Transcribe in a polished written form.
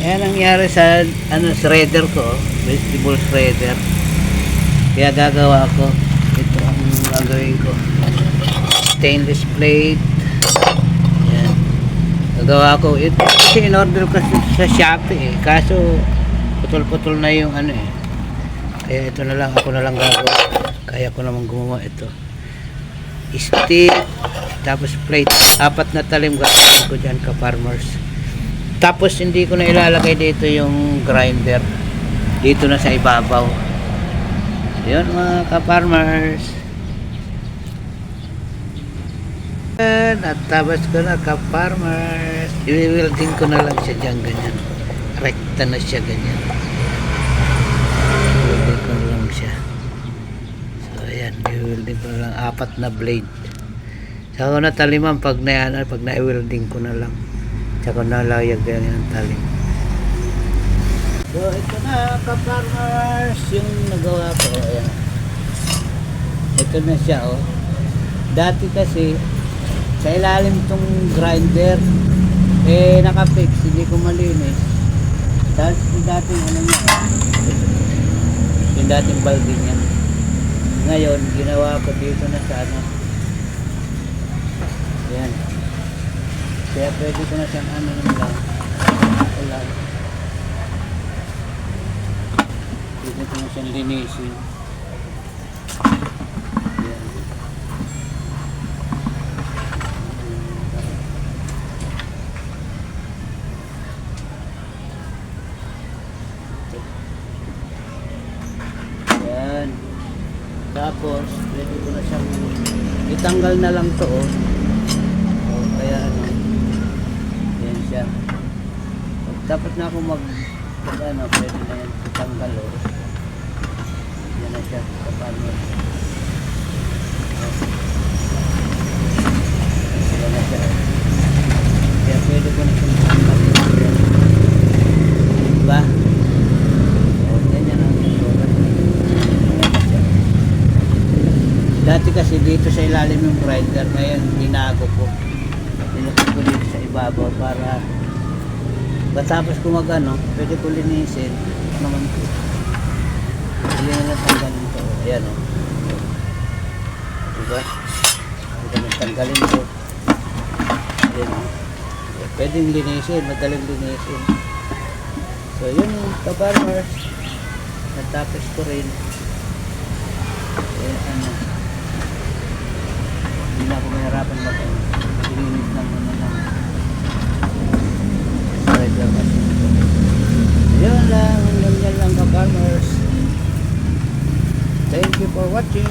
Ayan ang nangyari sa shredder ko, vegetable shredder. Kaya gagawa ko. Ito ang gagawin ko. Stainless plate. Ayan. Gagawa ko. Ito kasi in-order ko sa Shopee eh. Kaso putol-putol na yung Kaya ito na lang. Ako na lang gagawa. Kaya ko naman gumawa ito. Stick. Tapos plate. 4 na talim gagawin ko dyan ka-farmers. Tapos hindi ko na ilalagay dito yung grinder. Dito na sa ibabaw. Yun mga ka-farmers. At tapos ko na ka-farmers. I-welding ko na lang siya dyan ganyan. Rekta na siya ganyan. I-welding ko na lang siya. So ayan, i-welding ko na lang 4 na blade. Saka ko na taliman pag na-welding ko na lang. Saka nalayag yan yung talim. So ito na ka-farmers yung nagawa ko. Ayan. Ito na siya oh. Dati kasi sa ilalim tong grinder nakafix, hindi ko malinis. Tapos yung dating niya yung dating balde niya. Ngayon ginawa ko dito na sa ayan. Kaya pwede ko na siyang lang. Pwede ko na siyang linisin. Ayan. Ayan. Tapos, pwede ko na siyang itanggal na lang to oh. Kaya siya. Tapos na ako pwede na yan itanggal oh. Yan na siya kapano. Yan na siya. Kaya pwede ko na siya itanggal. Diba? Ganyan ang sulat. Dati kasi dito sa ilalim yung grinder, ngayon binago ko. Nilagay ko dito sa ibabaw para matapos ko pwede ko linisin naman ko. Hindi na natanggalin ko. Ayan o. Diba? Pwede natanggalin ko. Ayan o. Pwedeng linisin, madaling linisin. So yun ka-farmers. Natapos ko rin. Ayan hindi na ako mahirapan linis ng yun lang, ganyan lang ka-farmers. Thank you for watching.